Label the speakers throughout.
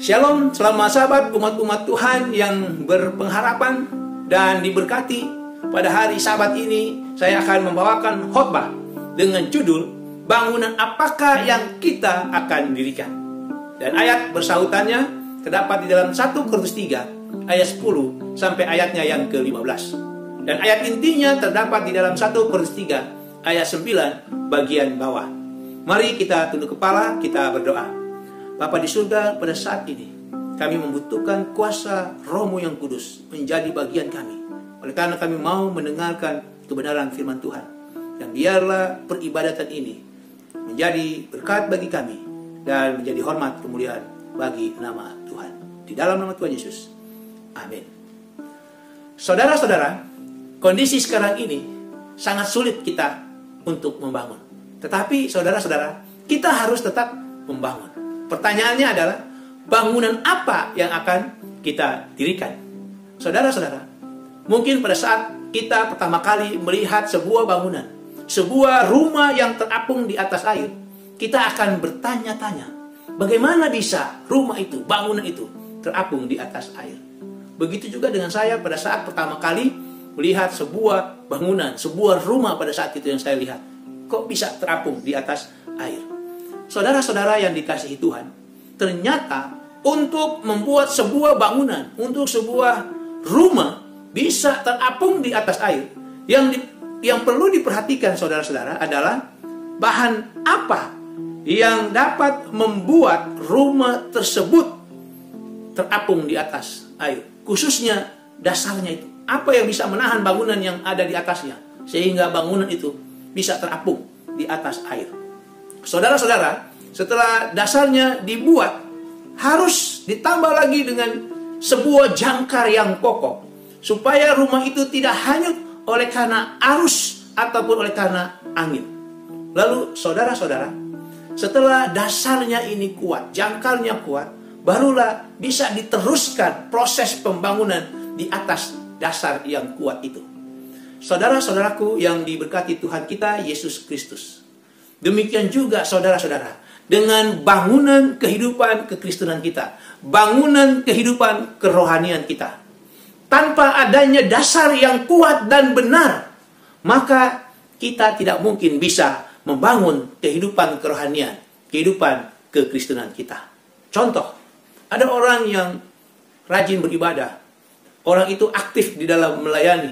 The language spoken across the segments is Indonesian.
Speaker 1: Shalom, selamat sahabat umat-umat Tuhan yang berpengharapan dan diberkati. Pada hari Sabat ini saya akan membawakan khotbah dengan judul bangunan apakah yang kita akan dirikan. Dan ayat bersahutannya terdapat di dalam 1 Korintus 3 ayat 10 sampai ayatnya yang ke-15. Dan ayat intinya terdapat di dalam 1 Korintus 3 ayat 9 bagian bawah. Mari kita tunduk kepala, kita berdoa. Bapa di surga, pada saat ini kami membutuhkan kuasa Roh-Mu yang kudus menjadi bagian kami. Oleh karena kami mau mendengarkan kebenaran firman Tuhan. Dan biarlah peribadatan ini menjadi berkat bagi kami dan menjadi hormat kemuliaan bagi nama Tuhan. Di dalam nama Tuhan Yesus. Amin. Saudara-saudara, kondisi sekarang ini sangat sulit kita untuk membangun. Tetapi saudara-saudara, kita harus tetap membangun. Pertanyaannya adalah, bangunan apa yang akan kita dirikan? Saudara-saudara, mungkin pada saat kita pertama kali melihat sebuah bangunan, sebuah rumah yang terapung di atas air, kita akan bertanya-tanya, bagaimana bisa rumah itu, bangunan itu terapung di atas air? Begitu juga dengan saya pada saat pertama kali melihat sebuah bangunan, sebuah rumah pada saat itu yang saya lihat. Kok bisa terapung di atas air? Saudara-saudara yang dikasihi Tuhan, ternyata untuk membuat sebuah bangunan, untuk sebuah rumah bisa terapung di atas air, yang perlu diperhatikan saudara-saudara adalah bahan apa yang dapat membuat rumah tersebut terapung di atas air. Khususnya dasarnya itu. Apa yang bisa menahan bangunan yang ada di atasnya sehingga bangunan itu bisa terapung di atas air. Saudara-saudara, setelah dasarnya dibuat, harus ditambah lagi dengan sebuah jangkar yang kokoh, supaya rumah itu tidak hanyut oleh karena arus ataupun oleh karena angin. Lalu saudara-saudara, setelah dasarnya ini kuat, jangkarnya kuat, barulah bisa diteruskan proses pembangunan di atas dasar yang kuat itu. Saudara-saudaraku yang diberkati Tuhan kita Yesus Kristus, demikian juga saudara-saudara, dengan bangunan kehidupan kekristenan kita, bangunan kehidupan kerohanian kita. Tanpa adanya dasar yang kuat dan benar, maka kita tidak mungkin bisa membangun kehidupan kerohanian, kehidupan kekristenan kita. Contoh, ada orang yang rajin beribadah. Orang itu aktif di dalam melayani.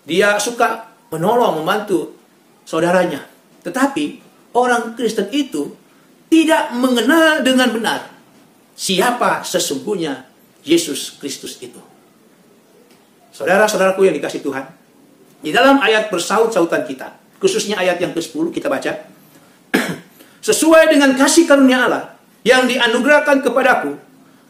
Speaker 1: Dia suka menolong, membantu saudaranya. Tetapi orang Kristen itu tidak mengenal dengan benar siapa sesungguhnya Yesus Kristus itu. Saudara-saudaraku yang dikasihi Tuhan, di dalam ayat bersaut-sautan kita, khususnya ayat yang ke-10 kita baca, sesuai dengan kasih karunia Allah yang dianugerahkan kepadaku,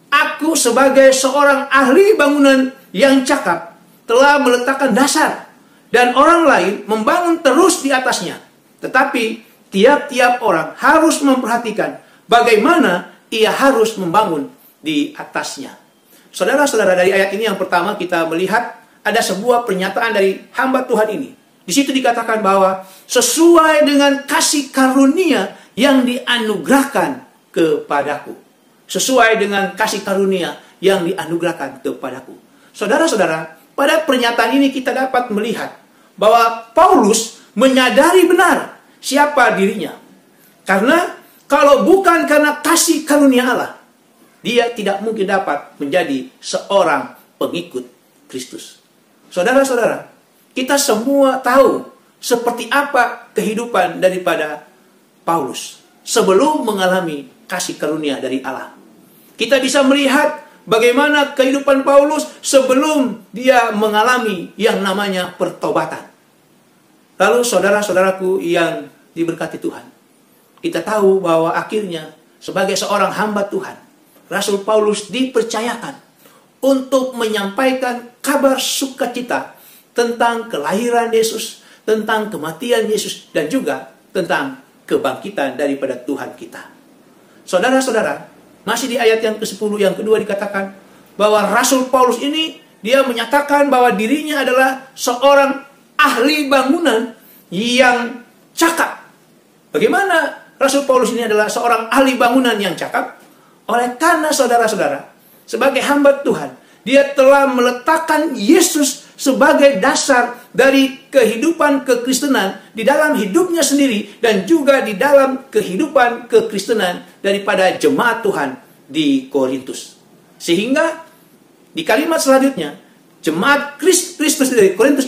Speaker 1: aku sebagai seorang ahli bangunan yang cakap telah meletakkan dasar, dan orang lain membangun terus di atasnya. Tetapi tiap-tiap orang harus memperhatikan bagaimana ia harus membangun di atasnya. Saudara-saudara, dari ayat ini yang pertama kita melihat ada sebuah pernyataan dari hamba Tuhan ini. Di situ dikatakan bahwa sesuai dengan kasih karunia yang dianugerahkan kepadaku. Sesuai dengan kasih karunia yang dianugerahkan kepadaku. Saudara-saudara, pada pernyataan ini kita dapat melihat bahwa Paulus menyadari benar siapa dirinya. Karena kalau bukan karena kasih karunia Allah, dia tidak mungkin dapat menjadi seorang pengikut Kristus. Saudara-saudara, kita semua tahu seperti apa kehidupan daripada Paulus sebelum mengalami kasih karunia dari Allah. Kita bisa melihat bagaimana kehidupan Paulus sebelum dia mengalami yang namanya pertobatan. Lalu saudara-saudaraku yang diberkati Tuhan, kita tahu bahwa akhirnya sebagai seorang hamba Tuhan, Rasul Paulus dipercayakan untuk menyampaikan kabar sukacita tentang kelahiran Yesus, tentang kematian Yesus, dan juga tentang kebangkitan daripada Tuhan kita. Saudara-saudara, masih di ayat yang ke-10 yang kedua dikatakan bahwa Rasul Paulus ini dia menyatakan bahwa dirinya adalah seorang ahli bangunan yang cakap. Bagaimana Rasul Paulus ini adalah seorang ahli bangunan yang cakap? Oleh karena saudara-saudara, sebagai hamba Tuhan, dia telah meletakkan Yesus sebagai dasar dari kehidupan kekristenan di dalam hidupnya sendiri dan juga di dalam kehidupan kekristenan daripada jemaat Tuhan di Korintus. Sehingga di kalimat selanjutnya, jemaat Kristus di Korintus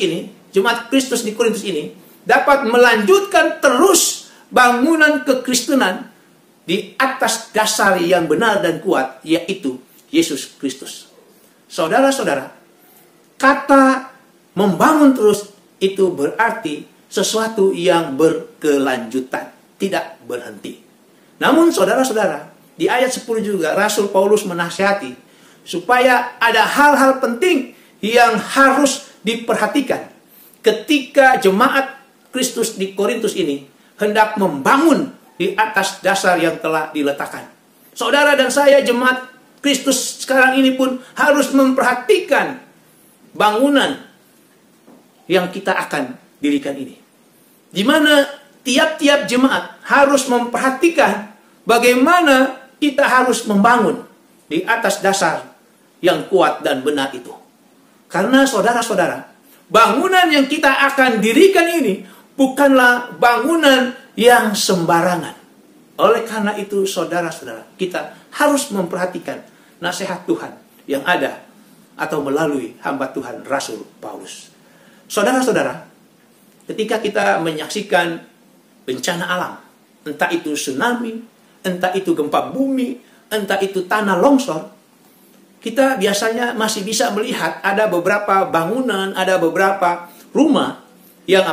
Speaker 1: ini dapat melanjutkan terus bangunan kekristenan di atas dasar yang benar dan kuat, yaitu Yesus Kristus. Saudara-saudara, kata membangun terus itu berarti sesuatu yang berkelanjutan, tidak berhenti. Namun saudara-saudara, di ayat 10 juga Rasul Paulus menasihati supaya ada hal-hal penting yang harus diperhatikan ketika jemaat Kristus di Korintus ini hendak membangun di atas dasar yang telah diletakkan. Saudara dan saya, jemaat Kristus sekarang ini pun harus memperhatikan bangunan yang kita akan dirikan ini. Di mana tiap-tiap jemaat harus memperhatikan bagaimana kita harus membangun di atas dasar yang kuat dan benar itu. Karena saudara-saudara, bangunan yang kita akan dirikan ini bukanlah bangunan yang sembarangan. Oleh karena itu, saudara-saudara, kita harus memperhatikan nasihat Tuhan yang ada atau melalui hamba Tuhan Rasul Paulus. Saudara-saudara, ketika kita menyaksikan bencana alam, entah itu tsunami, entah itu gempa bumi, entah itu tanah longsor, kita biasanya masih bisa melihat ada beberapa bangunan, ada beberapa rumah yang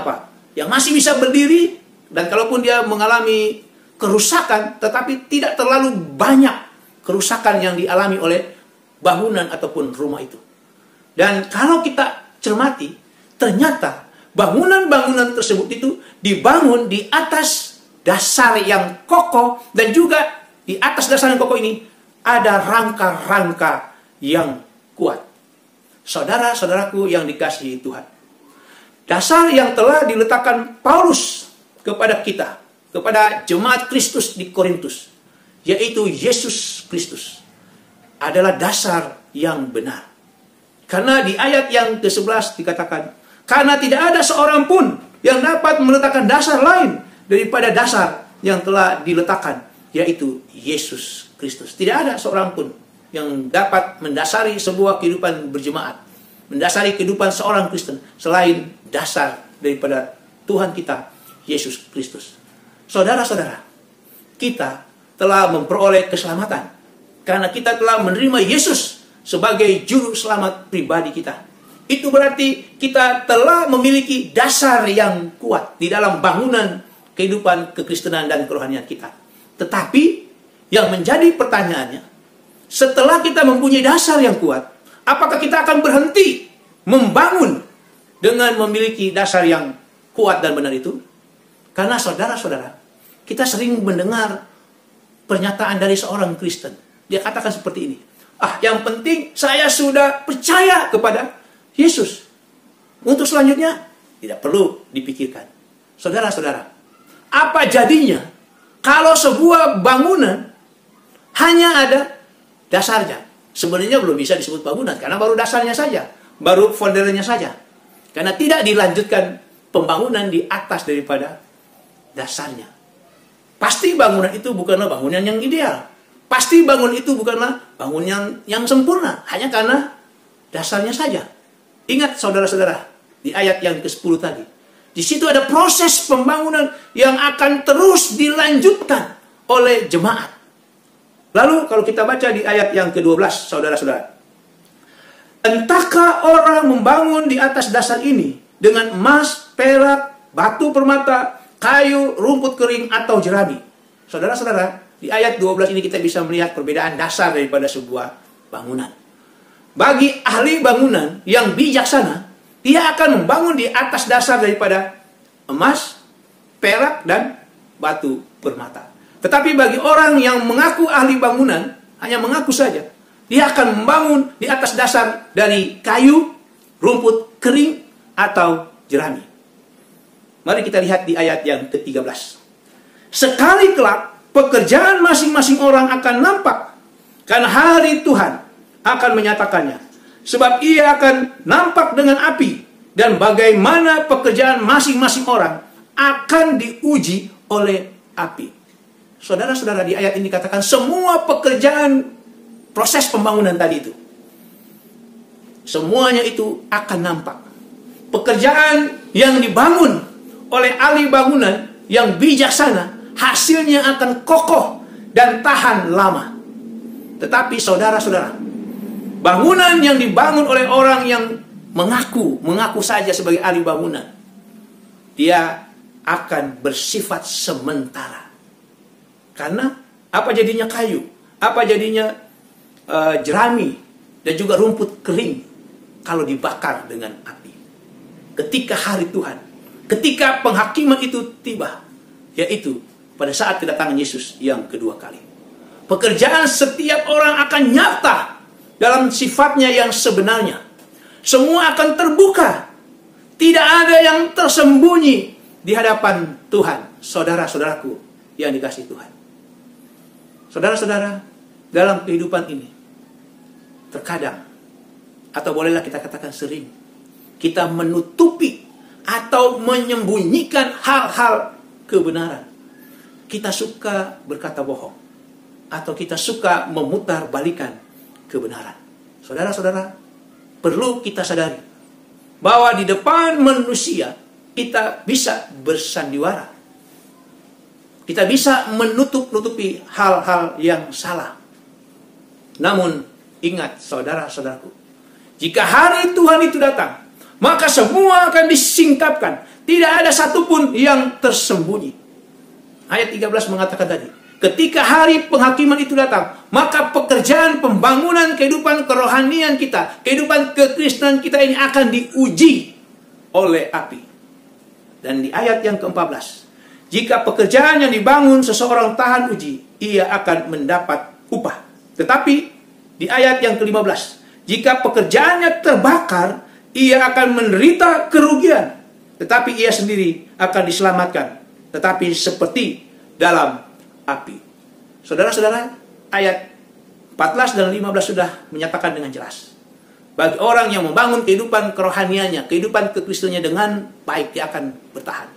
Speaker 1: yang masih bisa berdiri, dan kalaupun dia mengalami kerusakan, tetapi tidak terlalu banyak kerusakan yang dialami oleh bangunan ataupun rumah itu. Dan kalau kita cermati, ternyata bangunan-bangunan tersebut itu dibangun di atas dasar yang kokoh, dan juga di atas dasar yang kokoh ini ada rangka-rangka yang kuat. Saudara-saudaraku yang dikasihi Tuhan, dasar yang telah diletakkan Paulus kepada kita, kepada jemaat Kristus di Korintus, yaitu Yesus Kristus, adalah dasar yang benar. Karena di ayat yang ke-11 dikatakan, karena tidak ada seorang pun yang dapat meletakkan dasar lain daripada dasar yang telah diletakkan, yaitu Yesus Kristus. Tidak ada seorang pun yang dapat mendasari sebuah kehidupan berjemaat, mendasari kehidupan seorang Kristen, selain dasar daripada Tuhan kita, Yesus Kristus. Saudara-saudara, kita telah memperoleh keselamatan karena kita telah menerima Yesus sebagai juru selamat pribadi kita. Itu berarti kita telah memiliki dasar yang kuat di dalam bangunan kehidupan kekristenan dan kerohanian kita. Tetapi yang menjadi pertanyaannya, setelah kita mempunyai dasar yang kuat, apakah kita akan berhenti membangun dengan memiliki dasar yang kuat dan benar itu? Karena saudara-saudara, kita sering mendengar pernyataan dari seorang Kristen. Dia katakan seperti ini, yang penting saya sudah percaya kepada Yesus. Untuk selanjutnya, tidak perlu dipikirkan. Saudara-saudara, apa jadinya kalau sebuah bangunan hanya ada dasarnya? Sebenarnya belum bisa disebut bangunan, karena baru dasarnya saja, baru fondernya saja. Karena tidak dilanjutkan pembangunan di atas daripada dasarnya. Pasti bangunan itu bukanlah bangunan yang ideal. Pasti bangunan itu bukanlah bangunan yang sempurna, hanya karena dasarnya saja. Ingat saudara-saudara, di ayat yang ke-10 tadi, di situ ada proses pembangunan yang akan terus dilanjutkan oleh jemaat. Lalu kalau kita baca di ayat yang ke-12, saudara-saudara, entahkah orang membangun di atas dasar ini dengan emas, perak, batu permata, kayu, rumput kering, atau jerami? Saudara-saudara, di ayat 12 ini kita bisa melihat perbedaan dasar daripada sebuah bangunan. Bagi ahli bangunan yang bijaksana, dia akan membangun di atas dasar daripada emas, perak, dan batu permata. Tetapi bagi orang yang mengaku ahli bangunan, hanya mengaku saja, dia akan membangun di atas dasar dari kayu, rumput kering, atau jerami. Mari kita lihat di ayat yang ke-13. Sekali kelak, pekerjaan masing-masing orang akan nampak, Karena hari Tuhan akan menyatakannya. Sebab ia akan nampak dengan api. Dan bagaimana pekerjaan masing-masing orang akan diuji oleh api. Saudara-saudara, di ayat ini dikatakan semua pekerjaan proses pembangunan tadi itu, semuanya itu akan nampak. Pekerjaan yang dibangun oleh ahli bangunan yang bijaksana, hasilnya akan kokoh dan tahan lama. Tetapi saudara-saudara, bangunan yang dibangun oleh orang yang mengaku saja sebagai ahli bangunan, dia akan bersifat sementara. Karena apa jadinya kayu, apa jadinya jerami, dan juga rumput kering kalau dibakar dengan api. Ketika hari Tuhan, ketika penghakiman itu tiba, yaitu pada saat kedatangan Yesus yang kedua kali, pekerjaan setiap orang akan nyata dalam sifatnya yang sebenarnya. Semua akan terbuka. Tidak ada yang tersembunyi di hadapan Tuhan. Saudara-saudaraku yang dikasihi Tuhan. Saudara-saudara, dalam kehidupan ini, terkadang, atau bolehlah kita katakan sering, kita menutupi atau menyembunyikan hal-hal kebenaran. Kita suka berkata bohong. Atau kita suka memutar balikan kebenaran. Saudara-saudara, perlu kita sadari bahwa di depan manusia kita bisa bersandiwara. Kita bisa menutup-nutupi hal-hal yang salah. Namun ingat saudara-saudaraku, jika hari Tuhan itu datang, maka semua akan disingkapkan. Tidak ada satupun yang tersembunyi. Ayat 13 mengatakan tadi, ketika hari penghakiman itu datang, maka pekerjaan pembangunan kehidupan kerohanian kita, kehidupan kekristenan kita ini akan diuji oleh api. Dan di ayat yang ke-14, jika pekerjaan yang dibangun seseorang tahan uji, ia akan mendapat upah. Tetapi di ayat yang ke-15, jika pekerjaannya terbakar, ia akan menderita kerugian. Tetapi ia sendiri akan diselamatkan, tetapi seperti dalam api. Saudara-saudara, ayat 14 dan 15 sudah menyatakan dengan jelas. Bagi orang yang membangun kehidupan kerohaniannya, kehidupan kekristenannya dengan baik, dia akan bertahan.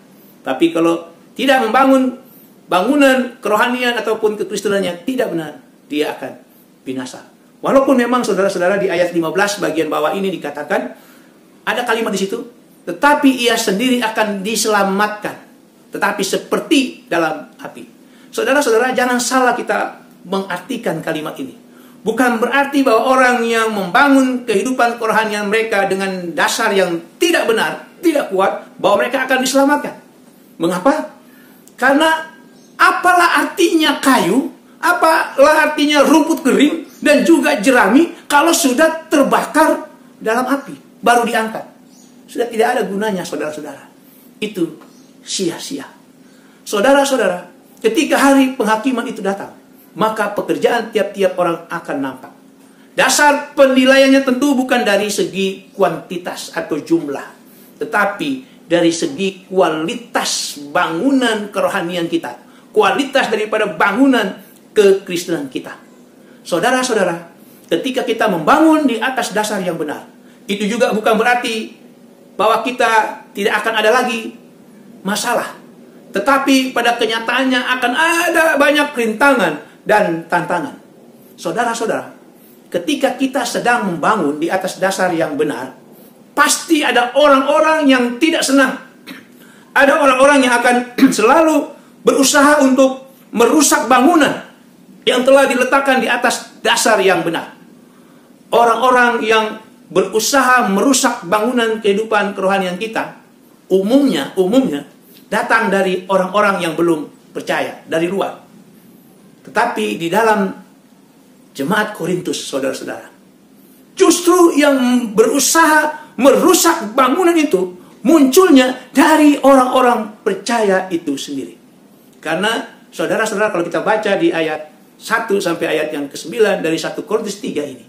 Speaker 1: Tapi kalau tidak membangun bangunan kerohanian ataupun kekristenannya tidak benar, dia akan binasa. Walaupun memang saudara-saudara di ayat 15 bagian bawah ini dikatakan, ada kalimat di situ, tetapi ia sendiri akan diselamatkan, tetapi seperti dalam api. Saudara-saudara, jangan salah kita mengartikan kalimat ini. Bukan berarti bahwa orang yang membangun kehidupan kerohanian mereka dengan dasar yang tidak benar, tidak kuat, bahwa mereka akan diselamatkan. Mengapa? Karena apalah artinya kayu, apalah artinya rumput kering, dan juga jerami, kalau sudah terbakar dalam api, baru diangkat. Sudah tidak ada gunanya, saudara-saudara. Itu sia-sia. Saudara-saudara, ketika hari penghakiman itu datang, maka pekerjaan tiap-tiap orang akan nampak. Dasar penilaiannya tentu bukan dari segi kuantitas atau jumlah, tetapi dari segi kualitas bangunan kerohanian kita, kualitas daripada bangunan kekristenan kita. Saudara-saudara, ketika kita membangun di atas dasar yang benar, itu juga bukan berarti bahwa kita tidak akan ada lagi masalah. Tetapi pada kenyataannya akan ada banyak rintangan dan tantangan. Saudara-saudara, ketika kita sedang membangun di atas dasar yang benar, pasti ada orang-orang yang tidak senang. Ada orang-orang yang akan selalu berusaha untuk merusak bangunan yang telah diletakkan di atas dasar yang benar. Orang-orang yang berusaha merusak bangunan kehidupan kerohanian kita, umumnya datang dari orang-orang yang belum percaya, dari luar. Tetapi di dalam jemaat Korintus, saudara-saudara, justru yang berusaha merusak bangunan itu munculnya dari orang-orang percaya itu sendiri. Karena saudara-saudara, kalau kita baca di ayat 1 sampai ayat yang ke-9 dari 1 Korintus 3 ini,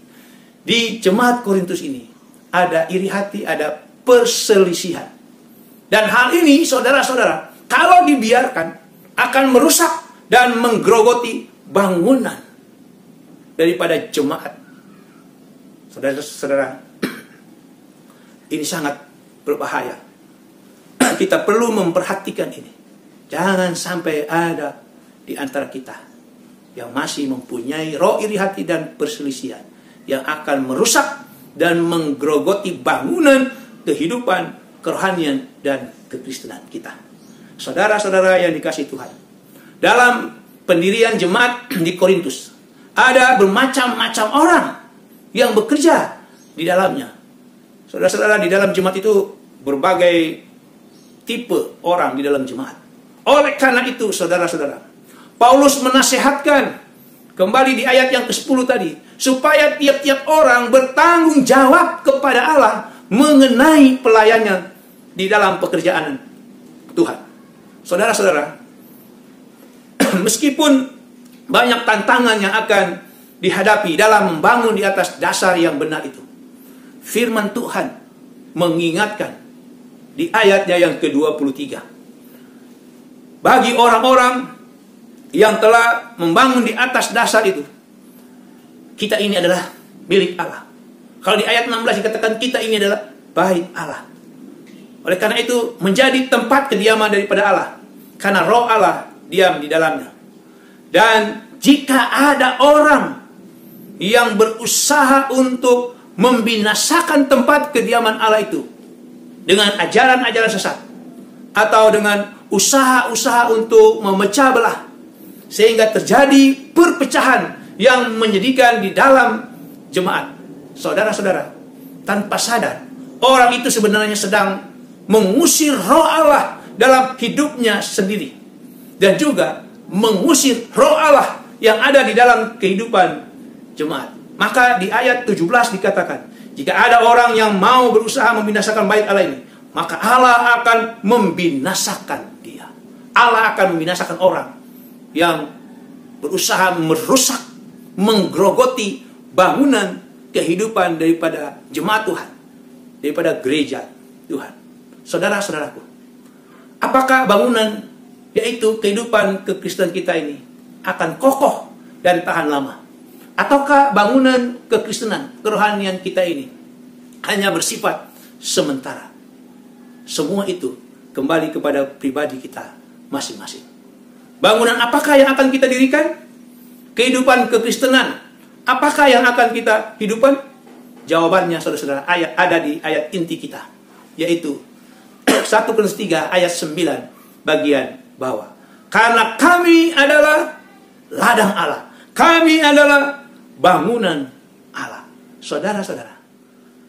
Speaker 1: di jemaat Korintus ini ada iri hati, ada perselisihan. Dan hal ini, saudara-saudara, kalau dibiarkan akan merusak dan menggerogoti bangunan. daripada jemaat. Saudara-saudara, ini sangat berbahaya. Kita perlu memperhatikan ini. Jangan sampai ada di antara kita yang masih mempunyai roh iri hati dan perselisihan yang akan merusak dan menggerogoti bangunan kehidupan, kerohanian, dan kekristenan kita. Saudara-saudara yang dikasihi Tuhan, dalam pendirian jemaat di Korintus, ada bermacam-macam orang yang bekerja di dalamnya. Saudara-saudara, di dalam jemaat itu berbagai tipe orang di dalam jemaat. Oleh karena itu, saudara-saudara, Paulus menasehatkan kembali di ayat yang ke-10 tadi, supaya tiap-tiap orang bertanggung jawab kepada Allah mengenai pelayannya di dalam pekerjaan Tuhan. Saudara-saudara, meskipun banyak tantangan yang akan dihadapi dalam membangun di atas dasar yang benar itu, firman Tuhan mengingatkan di ayatnya yang ke-23, bagi orang-orang yang telah membangun di atas dasar itu, kita ini adalah milik Allah. Kalau di ayat 16 dikatakan kita ini adalah bait Allah. Oleh karena itu menjadi tempat kediaman daripada Allah, karena roh Allah diam di dalamnya. Dan jika ada orang yang berusaha untuk membinasakan tempat kediaman Allah itu dengan ajaran-ajaran sesat, atau dengan usaha-usaha untuk memecah belah, sehingga terjadi perpecahan yang menyedihkan di dalam jemaat, saudara-saudara, tanpa sadar, orang itu sebenarnya sedang mengusir roh Allah dalam hidupnya sendiri, dan juga mengusir roh Allah yang ada di dalam kehidupan jemaat. Maka di ayat 17 dikatakan, jika ada orang yang mau berusaha membinasakan bait Allah ini, maka Allah akan membinasakan dia. Allah akan membinasakan orang yang berusaha merusak, menggerogoti bangunan kehidupan daripada jemaat Tuhan, daripada gereja Tuhan. Saudara-saudaraku, apakah bangunan, yaitu kehidupan kekristenan kita ini, akan kokoh dan tahan lama? Ataukah bangunan kekristenan, kerohanian kita ini hanya bersifat sementara? Semua itu kembali kepada pribadi kita masing-masing. Bangunan apakah yang akan kita dirikan? Kehidupan kekristenan apakah yang akan kita hidupkan? Jawabannya, saudara-saudara, ada di ayat inti kita, yaitu 1 Korintus 3 ayat 9 bagian bawah. Karena kami adalah ladang Allah, kami adalah bangunan Allah. Saudara-saudara,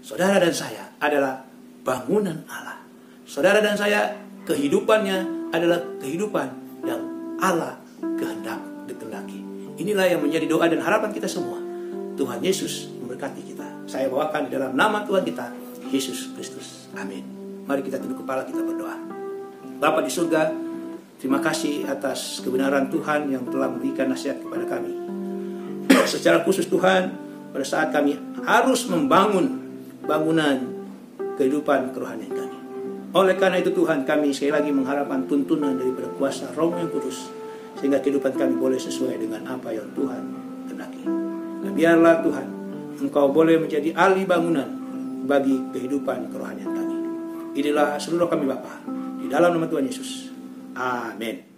Speaker 1: saudara dan saya adalah bangunan Allah. Saudara dan saya, kehidupannya adalah kehidupan yang Allah kehendaki. Inilah yang menjadi doa dan harapan kita semua. Tuhan Yesus memberkati kita. Saya bawakan di dalam nama Tuhan kita, Yesus Kristus. Amin. Mari kita tunduk kepala, kita berdoa. Bapa di surga, terima kasih atas kebenaran Tuhan yang telah memberikan nasihat kepada kami. Secara khusus Tuhan, pada saat kami harus membangun bangunan kehidupan kerohanian kami. Oleh karena itu Tuhan, kami sekali lagi mengharapkan tuntunan daripada kuasa Roh yang Kudus, sehingga kehidupan kami boleh sesuai dengan apa yang Tuhan kehendaki. Dan biarlah Tuhan, Engkau boleh menjadi ahli bangunan bagi kehidupan kerohanian kami. Inilah seluruh kami Bapa, di dalam nama Tuhan Yesus. Amin.